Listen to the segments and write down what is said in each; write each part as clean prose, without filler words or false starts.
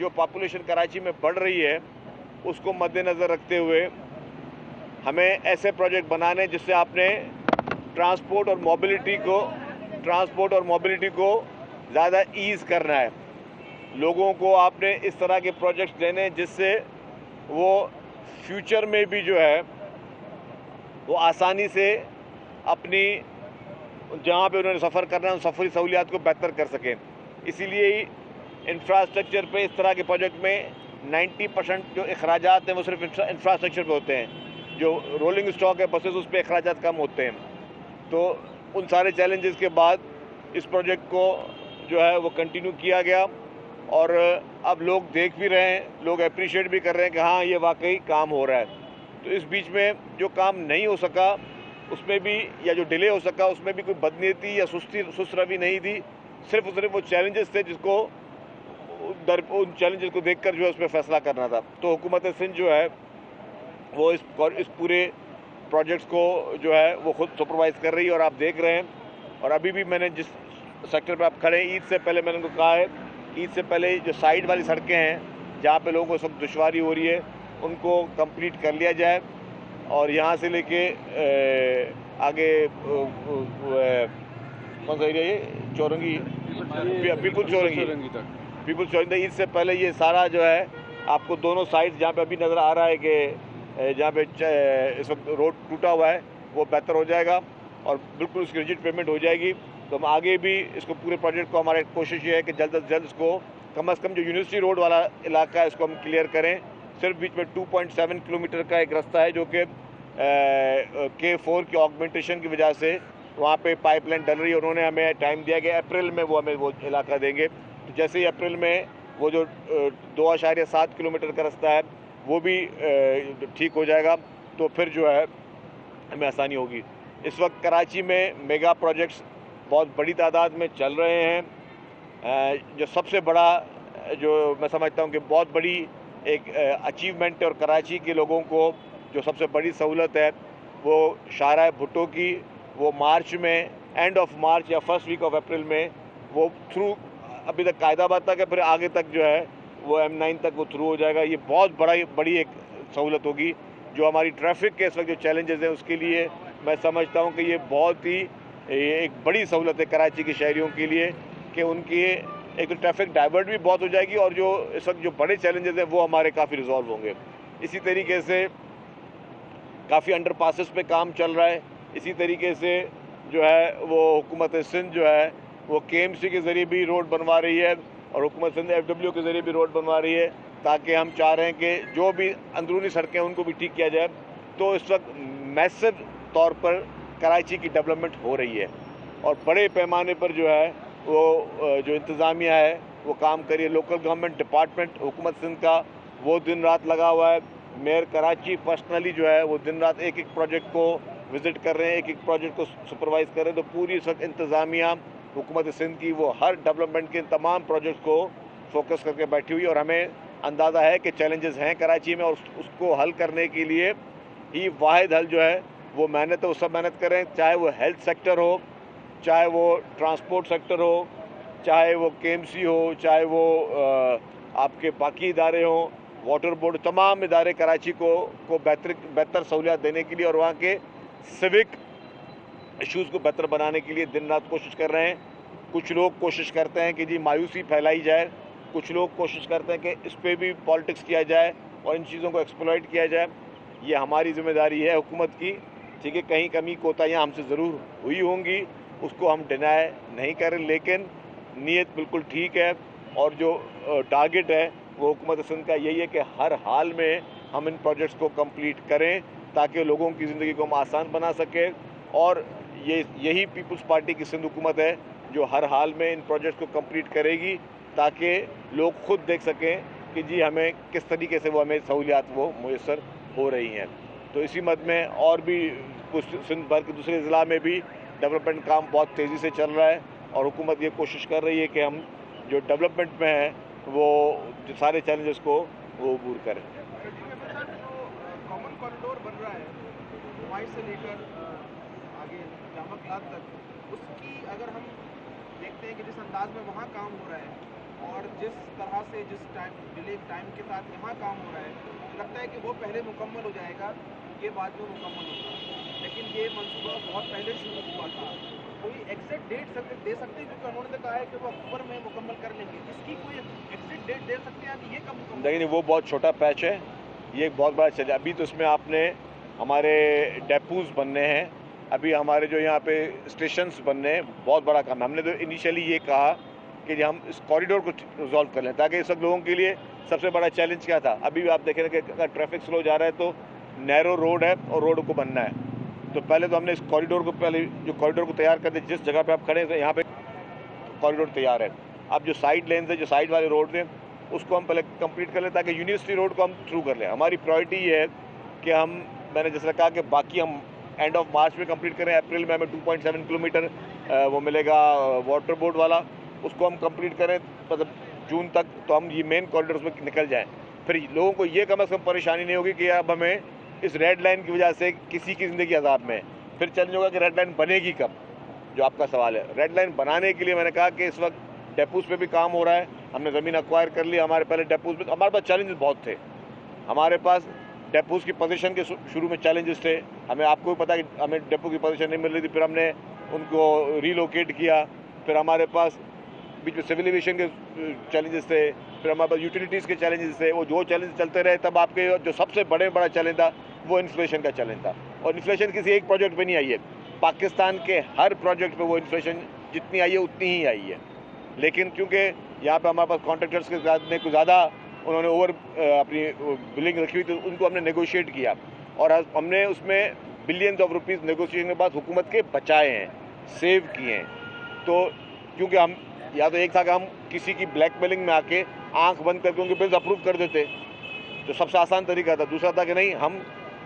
जो पॉपुलेशन कराची में बढ़ रही है उसको मद्देनज़र रखते हुए हमें ऐसे प्रोजेक्ट बनाने जिससे आपने ट्रांसपोर्ट और मोबिलिटी को ज़्यादा ईज़ करना है। लोगों को आपने इस तरह के प्रोजेक्ट्स देने जिससे वो फ्यूचर में भी जो है वो आसानी से अपनी जहाँ पे उन्होंने सफ़र करना है उन सफ़री सहूलियात को बेहतर कर सकें। इसीलिए ही इंफ्रास्ट्रक्चर पे इस तरह के प्रोजेक्ट में 90% जो अखराजात हैं वो सिर्फ इंफ्रास्ट्रक्चर पे होते हैं। जो रोलिंग स्टॉक है बसेस उस पर अखराजात कम होते हैं। तो उन सारे चैलेंजेस के बाद इस प्रोजेक्ट को जो है वो कंटिन्यू किया गया और अब लोग देख भी रहे हैं, लोग अप्रिशिएट भी कर रहे हैं कि हाँ ये वाकई काम हो रहा है। तो इस बीच में जो काम नहीं हो सका उसमें भी, या जो डिले हो सका उसमें भी कोई बदनीयती या सुस्त रवि नहीं थी। सिर्फ वो चैलेंजेस थे जिसको उन चैलेंजेस को देखकर जो है उस पर फैसला करना था। तो हुकूमत सिंध जो है वो इस पूरे प्रोजेक्ट्स को जो है वो खुद सुपरवाइज कर रही है और आप देख रहे हैं। और अभी भी मैंने जिस सेक्टर पर आप खड़े हैं, ईद से पहले मैंने उनको कहा है, ईद से पहले जो साइड वाली सड़कें हैं जहाँ पे लोगों को सब दुश्वारी हो रही है उनको कंप्लीट कर लिया जाए। और यहाँ से लेके आगे कौन सा एरिया, ये चौरंगी, पीपल चौरंगी ईद से पहले ये सारा जो है आपको दोनों साइड जहाँ पे अभी नज़र आ रहा है कि जहाँ पे इस वक्त रोड टूटा हुआ है वो बेहतर हो जाएगा और बिल्कुल उसकी रिजिड पेमेंट हो जाएगी। तो हम आगे भी इसको पूरे प्रोजेक्ट को, हमारी कोशिश ये है कि जल्द से जल्द इसको कम से कम जो यूनिवर्सिटी रोड वाला इलाका है इसको हम क्लियर करें। सिर्फ बीच में 2.7 किलोमीटर का एक रास्ता है जो कि K4 की ऑगमेंटेशन की वजह से वहाँ पे पाइपलाइन डल रही है। उन्होंने हमें टाइम दिया कि अप्रैल में वो हमें वो इलाका देंगे। तो जैसे ही अप्रैल में वो जो 2.7 किलोमीटर का रास्ता है वो भी ठीक हो जाएगा तो फिर जो है हमें आसानी होगी। इस वक्त कराची में मेगा प्रोजेक्ट्स बहुत बड़ी तादाद में चल रहे हैं। जो सबसे बड़ा, जो मैं समझता हूँ कि बहुत बड़ी एक अचीवमेंट है और कराची के लोगों को जो सबसे बड़ी सहूलत है वो शाहराह भुट्टो की, वो मार्च में, एंड ऑफ मार्च या फर्स्ट वीक ऑफ अप्रैल में वो थ्रू, अभी तक कायदाबाद तक है, फिर आगे तक जो है वो M9 तक वो थ्रू हो जाएगा। ये बहुत बड़ी एक सहूलत होगी जो हमारी ट्रैफिक के इस वक्त जो चैलेंजेस हैं उसके लिए मैं समझता हूँ कि ये बहुत ही एक बड़ी सहूलत है कराची के शहरियों के लिए कि उनकी एक तो ट्रैफिक डाइवर्ट भी बहुत हो जाएगी और जो इस वक्त जो बड़े चैलेंजेस हैं वो हमारे काफ़ी रिजॉल्व होंगे। इसी तरीके से काफ़ी अंडर पासेस पे काम चल रहा है। इसी तरीके से जो है वो हुकूमत सिंध जो है वो KMC के ज़रिए भी रोड बनवा रही है और हुकूमत सिंध FW के ज़रिए भी रोड बनवा रही है, ताकि हम चाह रहे हैं कि जो भी अंदरूनी सड़कें हैं उनको भी ठीक किया जाए। तो इस वक्त मैसिव तौर पर कराची की डेवलपमेंट हो रही है और बड़े पैमाने पर जो है वो जो इंतज़ामिया है वो काम करिए। लोकल गवर्नमेंट डिपार्टमेंट हुकूमत सिंध का वो दिन रात लगा हुआ है। मेयर कराची पर्सनली जो है वो दिन रात एक प्रोजेक्ट को विज़िट कर रहे हैं, एक प्रोजेक्ट को सुपरवाइज़ कर रहे हैं। तो पूरी इस वक्त इंतज़ामिया हुकूमत सिंध की वो हर डेवलपमेंट के तमाम प्रोजेक्ट्स को फोकस करके बैठी हुई और हमें अंदाज़ा है कि चैलेंजेस हैं कराची में और उसको हल करने के लिए ही वाहिद हल जो है वो मेहनत है। वो सब मेहनत करें, चाहे वो हेल्थ सेक्टर हो, चाहे वो ट्रांसपोर्ट सेक्टर हो, चाहे वो KMC हो, चाहे वो आपके बाकी इदारे हों, वाटर बोर्ड, तमाम इदारे कराची को बेहतर सहूलियात देने के लिए और वहाँ के सिविक इश्यूज़ को बेहतर बनाने के लिए दिन रात कोशिश कर रहे हैं। कुछ लोग कोशिश करते हैं कि जी मायूसी फैलाई जाए, कुछ लोग कोशिश करते हैं कि इस पर भी पॉलिटिक्स किया जाए और इन चीज़ों को एक्सप्लॉइट किया जाए। ये हमारी जिम्मेदारी है हुकूमत की, ठीक है। कहीं कमी कोताहियाँ हमसे ज़रूर हुई होंगी, उसको हम डिनाई नहीं करें, लेकिन नीयत बिल्कुल ठीक है और जो टारगेट है वो हुकूमत सिंध का यही है कि हर हाल में हम इन प्रोजेक्ट्स को कंप्लीट करें ताकि लोगों की ज़िंदगी को हम आसान बना सकें। और यही पीपल्स पार्टी की सिंध हुकूमत है जो हर हाल में इन प्रोजेक्ट्स को कंप्लीट करेगी ताकि लोग खुद देख सकें कि जी हमें किस तरीके से वो हमें सहूलियात वो मुयसर हो रही हैं। तो इसी मद में और भी कुछ सिंध भर के दूसरे ज़िला में भी डेवलपमेंट काम बहुत तेज़ी से चल रहा है और हुकूमत ये कोशिश कर रही है कि हम जो डेवलपमेंट में हैं वो जो सारे चैलेंजेस को वो अबूर करें। कॉमन कॉरिडोर बन रहा है हुमायूं से लेकर आगे जामा क्लास तक, उसकी अगर हम देखते हैं कि जिस अंदाज में वहाँ काम हो रहा है और जिस तरह से जिस टाइम के साथ यहाँ काम हो रहा है, लगता है कि वो पहले मुकम्मल हो जाएगा, ये बाद में मुकम्मल होगा। लेकिन ये मंसूबा बहुत पहले शुरू हुआ था। कोई एग्जैक्ट डेट दे सकते हैं, क्योंकि उन्होंने तो कहा है कि वो अक्टूबर में मुकम्मल कर लेंगे। इसकी कोई एग्जैक्ट डेट दे सकते हैं आप, ये कब मुकम्मल? लेकिन वो बहुत छोटा पैच है, ये एक बहुत बड़ा चल। अभी तो इसमें आपने हमारे डेपोज बनने हैं, अभी हमारे जो यहाँ पे स्टेशंस बनने हैं, बहुत बड़ा काम है। हमने तो इनिशियली ये कहा कि हम इस कॉरिडोर को रिजॉल्व कर लें, ताकि सब लोगों के लिए सबसे बड़ा चैलेंज क्या था। अभी भी आप देखें कि अगर ट्रैफिक स्लो जा रहा है तो नैरो रोड है और रोड को बनना है, तो पहले तो हमने इस कॉरिडोर को जो कॉरिडोर को तैयार कर दिया। जिस जगह पे आप खड़े हैं यहाँ पे कॉरिडोर तैयार है। अब जो साइड लेन है, जो साइड वाले रोड हैं, उसको हम पहले कंप्लीट कर लें, ताकि यूनिवर्सिटी रोड को हम थ्रू कर लें। हमारी प्रायोरिटी ये है कि मैंने जैसा कहा कि बाकी हम एंड ऑफ मार्च में कंप्लीट करें। अप्रैल में हमें 2.7 किलोमीटर वो मिलेगा वाटर बोर्ड वाला, उसको हम कंप्लीट करें मतलब जून तक, तो हम ये मेन कॉरिडोर में निकल जाएं। फिर लोगों को ये कम से कम परेशानी नहीं होगी कि अब हमें इस रेड लाइन की वजह से किसी की ज़िंदगी अजाब में। फिर चैलेंज होगा कि रेड लाइन बनेगी कब, जो आपका सवाल है। रेड लाइन बनाने के लिए मैंने कहा कि इस वक्त डेपोज पे भी काम हो रहा है, हमने ज़मीन एक्वायर कर ली। हमारे पहले डेपोज में हमारे पास चैलेंजेस बहुत थे। हमारे पास डेपोज की पोजीशन के शुरू में चैलेंजेस थे, आपको भी पता है कि हमें डेपो की पोजीशन नहीं मिल रही थी, फिर हमने उनको रीलोकेट किया। फिर हमारे पास बीच में सिविल एविएशन के चैलेंजेस थे, फिर हमारे पास यूटिलिटीज़ के चैलेंजेस थे। वो जो चैलेंज चलते रहे, तब आपके जो सबसे बड़ा चैलेंज था वो इन्फ्लेशन का चैलेंज था। और इन्फ्लेशन किसी एक प्रोजेक्ट पे नहीं आई है, पाकिस्तान के हर प्रोजेक्ट पे वो इन्फ्लेशन जितनी आई है उतनी ही आई है। लेकिन क्योंकि यहाँ पे हमारे पास कॉन्ट्रैक्टर्स के कुछ ज़्यादा उन्होंने ओवर अपनी बिलिंग रखी हुई, तो उनको हमने नेगोशिएट किया और हमने उसमें बिलियंस ऑफ रुपीज़ नेगोशिएशन के बाद हुकूमत के बचाए हैं, सेव किए हैं। तो क्योंकि हम या तो एक था कि हम किसी की ब्लैकमेलिंग में आके आंख बंद करके उनके बिल्स अप्रूव कर देते, जो सबसे आसान तरीका था। दूसरा था कि नहीं, हम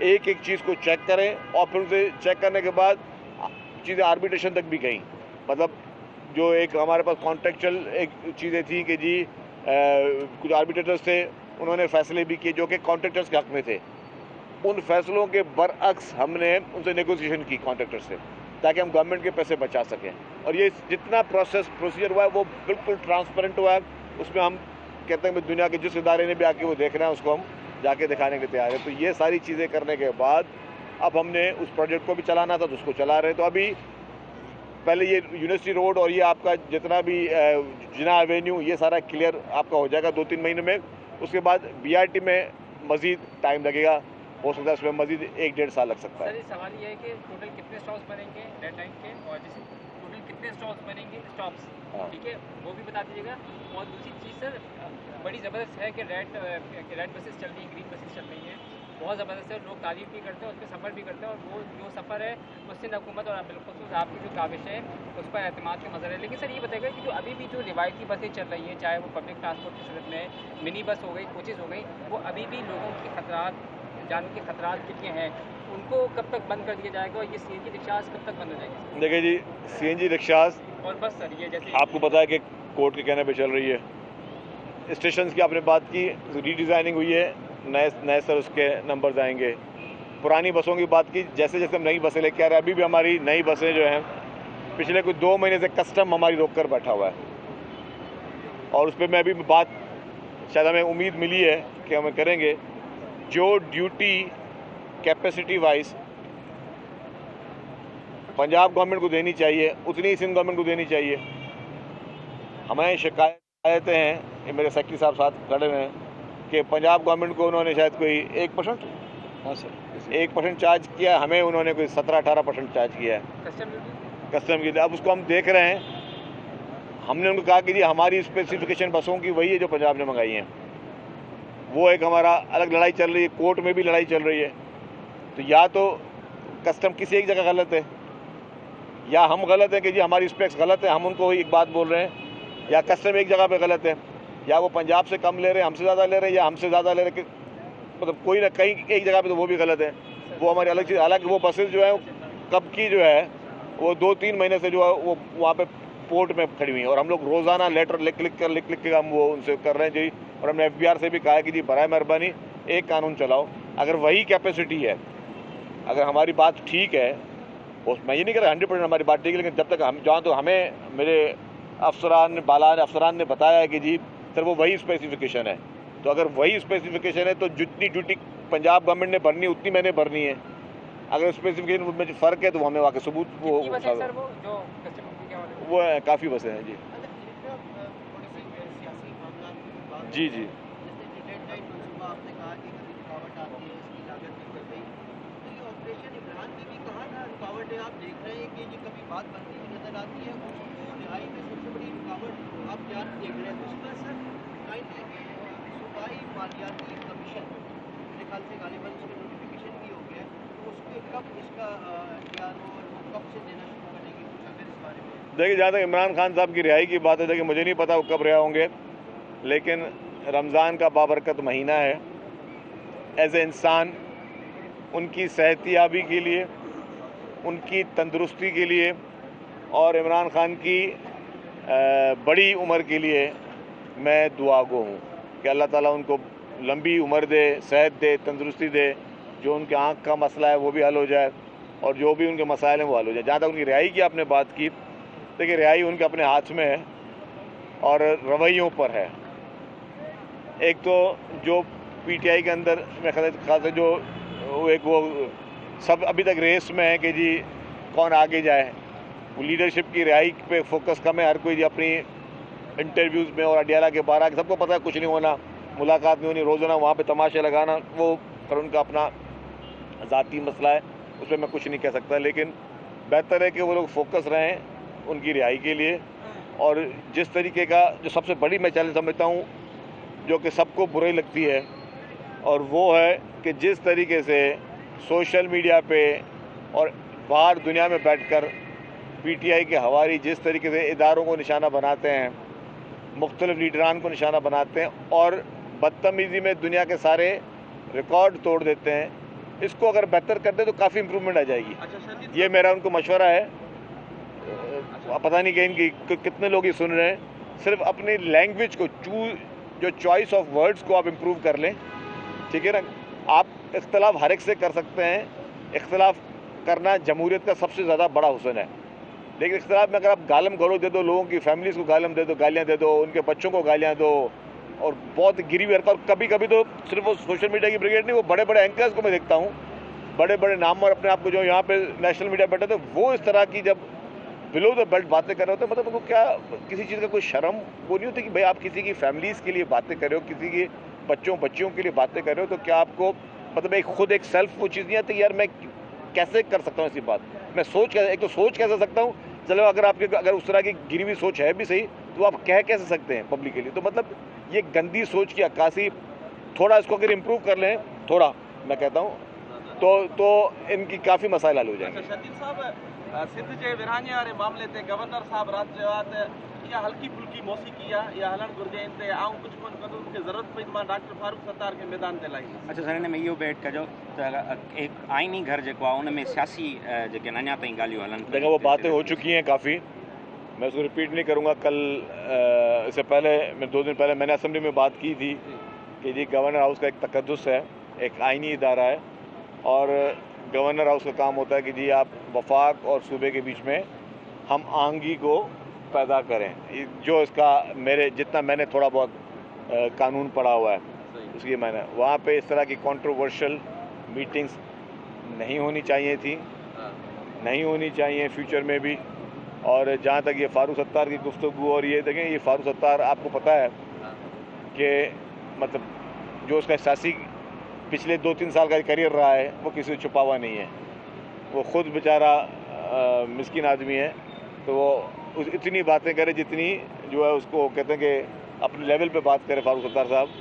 एक एक चीज़ को चेक करें और फिर उसे चेक करने के बाद चीज़ें आर्बिट्रेशन तक भी गई। मतलब जो एक हमारे पास कॉन्ट्रेक्चुअल एक चीज़ें थी कि जी कुछ आर्बिट्रेटर्स थे, उन्होंने फैसले भी किए जो कि कॉन्ट्रैक्टर्स के हक में थे। उन फैसलों के बरअक्स हमने उनसे नेगोशिएशन की कॉन्ट्रैक्टर से, ताकि हम गवर्नमेंट के पैसे बचा सकें। और ये जितना प्रोसीजर हुआ है वो बिल्कुल ट्रांसपेरेंट हुआ है। उसमें हम कहते हैं कि दुनिया के जिस इदारे ने भी आके वो देखना है, उसको हम जाके दिखाने के तैयार है। तो ये सारी चीज़ें करने के बाद अब हमने उस प्रोजेक्ट को भी चलाना था, तो उसको चला रहे। तो अभी पहले ये यूनिवर्सिटी रोड और ये आपका जितना भी जिना एवेन्यू, ये सारा क्लियर आपका हो जाएगा 2-3 महीने में। उसके बाद BRT में मज़ीद टाइम लगेगा, हो सकता है उसमें मज़ीद 1-1.5 साल लग सकता है। सर, सवाल ये है कि टोटल कितने स्टॉप्स बनेंगे रेड लाइन के, और जैसे टोटल कितने स्टॉप्स बनेंगे स्टॉप्स, ठीक है, वो भी बता दीजिएगा। और दूसरी चीज़ सर, बड़ी ज़बरदस्त है कि रेड बसेस चल रही हैं, ग्रीन बसेस चल रही हैं, बहुत ज़बरदस्त है। लोग तारीफ भी करते हैं, उस पर सफ़र भी करते हैं, और वो जो सफ़र है वो सिंध हुकूमत और बिलखुसूस आपकी जो काविश है उस पर एतमाद का मज़र है। लेकिन सर ये बताइएगा कि जो अभी भी जो रिवायती बसें चल रही हैं, चाहे वो पब्लिक ट्रांसपोर्ट की सूरत में मिनी बस हो गई, कोचेज़ हो गई, वो अभी भी लोगों के खतरात, जान के खतरात कितने हैं, उनको कब तक बंद कर दिया जाएगा? और ये CNG रिक्शाज कब तक बंद हो जाएगी? देखिए जी, CNG रिक्शाज और बस सर ये जैसे आपको पता है कि कोर्ट के कहने पे चल रही है। स्टेशन की आपने बात की, रीडिज़ाइनिंग हुई है, नए सर उसके नंबर्स आएंगे। पुरानी बसों की बात की, जैसे जैसे हम नई बसें लेके आ रहे हैं, अभी भी हमारी नई बसें जो हैं पिछले कुछ 2 महीने से कस्टम हमारी रोक कर बैठा हुआ है। और उस पर मैं अभी बात, शायद हमें उम्मीद मिली है कि हमें करेंगे, जो duty capacity wise Punjab government को देनी चाहिए उतनी ही सिंध गवर्नमेंट को देनी चाहिए। हमें शिकायतें हैं, ये मेरे सेक्रेटरी साहब साथ खड़े हैं, कि पंजाब गवर्नमेंट को उन्होंने शायद कोई 1%, हाँ सर, 1% चार्ज किया, हमें उन्होंने कोई 17-18% चार्ज किया है कस्टम की। अब उसको हम देख रहे हैं। हमने उनको कहा कि जी हमारी स्पेसिफिकेशन बसों की वही है जो पंजाब ने मंगाई हैं। वो एक हमारा अलग लड़ाई चल रही है, कोर्ट में भी लड़ाई चल रही है। तो या तो कस्टम किसी एक जगह गलत है, या हम गलत हैं कि जी हमारी स्पेक्स गलत है, हम उनको एक बात बोल रहे हैं, या कस्टम एक जगह पे गलत है, या वो पंजाब से कम ले रहे हैं, हमसे ज़्यादा ले रहे हैं, या हमसे ज़्यादा ले रहे हैं, मतलब कोई ना कहीं एक जगह पे तो वो भी गलत है। वो हमारी अलग चीज़। हालांकि वो बसेस जो है कब की जो है वो 2-3 महीने से जो है वो वहाँ पे पोर्ट में खड़ी हुई हैं, और हम लोग रोज़ाना लेटर लिख लिख के हम वो उनसे कर रहे हैं जी। और हमने FBR से भी कहा है कि जी बराए मेहरबानी एक कानून चलाओ, अगर वही कैपेसिटी है, अगर हमारी बात ठीक है, और मैं ये नहीं कह रहा 100% हमारी बात ठीक है, लेकिन जब तक हम जहाँ तो हमें मेरे बाला अफसरान ने बताया है कि जी सर वो वही स्पेसिफिकेशन है। तो अगर वही स्पेसिफिकेशन है तो जितनी ड्यूटी पंजाब गवर्नमेंट ने भरनी है उतनी मैंने भरनी है। अगर स्पेसिफिकेशन में फ़र्क है तो वो हमें वहाँ के सबूत कितनी बसें हैं सर वो जो कस्टम ड्यूटी के हवाले से? वो काफ़ी बसें हैं जी। जी जी आपने कहा कि रुकावट आती है, इसकी लागत भी बढ़ गई, तो ये ऑपरेशन इमरान में भी कहाँ था रुकावटें? आप देख रहे हैं कि ये कभी बात बनती हुई नजर आती है, उसको रिहाई में सबसे बड़ी रुकावट आप क्या देख रहे हैं? उसका सर टाइम है कि सूबाई मालियाती कमीशन मेरे ख्याल से गालिबन उसका नोटिफिकेशन भी हो गया है, तो उसके कब इसका ज्ञान हो और वो कब से देना शुरू करेंगे, कुछ अगर इस बारे में? देखिए, जहाँ तक इमरान खान साहब की रिहाई की बात है, देखिए मुझे नहीं पता वो कब रिहा होंगे, लेकिन रमज़ान का बाबरकत महीना है। एज ए इंसान उनकी सेहतियाबी के लिए, उनकी तंदुरुस्ती के लिए और इमरान खान की बड़ी उम्र के लिए मैं दुआगो हूँ कि अल्लाह ताला उनको लंबी उम्र दे, सेहत दे, तंदुरुस्ती दे। जो उनके आँख का मसला है वो भी हल हो जाए और जो भी उनके मसाइल हैं वो हल हो जाए। जहाँ तक उनकी रिहाई की आपने बात की, देखिए रिहाई उनके अपने हाथ में है और रवैयों पर है। एक तो जो पीटीआई के अंदर मैं ख्याल से जो वो सब अभी तक रेस में है कि जी कौन आगे जाए, वो लीडरशिप की रिहाई पे फोकस कम है। हर कोई अपनी इंटरव्यूज़ में और अडियाला के बाहर सबको पता है कुछ नहीं होना, मुलाकात नहीं होनी, रोज़ाना वहाँ पे तमाशे लगाना, वो पर उनका अपना ज़ाती मसला है, उस पर मैं कुछ नहीं कह सकता। लेकिन बेहतर है कि वो लोग फोकस रहें उनकी रिहाई के लिए। और जिस तरीके का जो सबसे बड़ी मैं चैलेंज समझता हूँ जो कि सबको बुरी लगती है, और वो है कि जिस तरीके से सोशल मीडिया पे और बाहर दुनिया में बैठकर पीटीआई के हवारी जिस तरीके से इदारों को निशाना बनाते हैं, मुख्तलिफ लीडरान को निशाना बनाते हैं और बदतमीज़ी में दुनिया के सारे रिकॉर्ड तोड़ देते हैं, इसको अगर बेहतर कर दे तो काफ़ी इम्प्रूवमेंट आ जाएगी। ये मेरा उनको मशवरा है। पता नहीं कि इनकी कितने लोग ये सुन रहे हैं। सिर्फ अपनी लैंग्वेज को जो चॉइस ऑफ वर्ड्स को आप इम्प्रूव कर लें, ठीक है ना। आप इख्तलाफ हर एक से कर सकते हैं, इख्तलाफ करना जमहूरियत का सबसे ज़्यादा बड़ा हुस्न है। लेकिन इख्तलाफ में अगर आप गालम गलौज दे दो, लोगों की फैमिलीज़ को गालम दे दो, गालियाँ दे दो, उनके बच्चों को गालियाँ दो और बहुत गिरी हुई हरकत। कभी कभी तो सिर्फ वो सोशल मीडिया की ब्रिगेड नहीं, वो बड़े बड़े एंकर्स को मैं देखता हूँ, बड़े बड़े नाम और अपने आप को जो यहाँ पे नेशनल मीडिया बैठे थे, वो इस तरह की जब बिलो द बेल्ट बातें कर रहे होते, मतलब उनको क्या किसी चीज़ का कोई शर्म वो नहीं होती कि भाई आप किसी की फैमिलीज़ के लिए बातें कर रहे हो, किसी के बच्चियों के लिए बातें कर रहे हो, तो क्या आपको मतलब एक खुद एक सेल्फ वो चीज़ नहीं आती यार मैं कैसे कर सकता हूँ ऐसी बात। मैं एक तो सोच कैसे सकता हूँ, चलो अगर उस तरह की गिरी हुई सोच है भी सही, तो आप कह कैसे सकते हैं पब्लिक के लिए। तो मतलब ये गंदी सोच की अक्कासी, थोड़ा इसको अगर इम्प्रूव कर लें थोड़ा, मैं कहता हूँ तो इनकी काफ़ी मसाइल हल हो जाएंगे। शदीद साहब, सिंध जे विरहाङे वारे मामले ते गवर्नर साहब रात चयो आहे त इहा हल्की फुल्की मौसीक़ी आहे, इहा हलणु घुरिजे, इन ते आऊं कुझु कोन कंदुसि, मूंखे ज़रूरत पई त मां डॉक्टर फारूक सत्तार खे मैदान ते लाईंदुसि। अच्छा सर, हिन में इहो बैठ कजो त एक आइनी घर जेको आहे उन में सियासी जेके अञा ताईं ॻाल्हियूं हलनि देखो वो बातें हो चुकी हैं काफ़ी, मैं उसको रिपीट नहीं करूँगा। कल इससे पहले 2 दिन पहले मैंने असम्बली में बात की थी कि जी गवर्नर हाउस का एक तकद्दुस है, एक आइनी इदारा है और गवर्नर हाउस का काम होता है कि जी आप वफाक और सूबे के बीच में हम आहंगी को पैदा करें। जो इसका जितना मैंने थोड़ा बहुत कानून पढ़ा हुआ है उसकी मैंने वहाँ पे इस तरह की कंट्रोवर्शियल मीटिंग्स नहीं होनी चाहिए थी, नहीं होनी चाहिए फ्यूचर में भी। और जहाँ तक ये फारूक सत्तार की गुफ्तगू, और ये देखें ये फारूक सत्तार आपको पता है कि मतलब जो उसका सियासी पिछले 2-3 साल का करियर रहा है वो किसी से छुपा हुआ नहीं है। वो खुद बेचारा मिस्किन आदमी है, तो वो इतनी बातें करे जितनी जो है उसको कहते हैं कि अपने लेवल पे बात करे फारूक सत्तार साहब।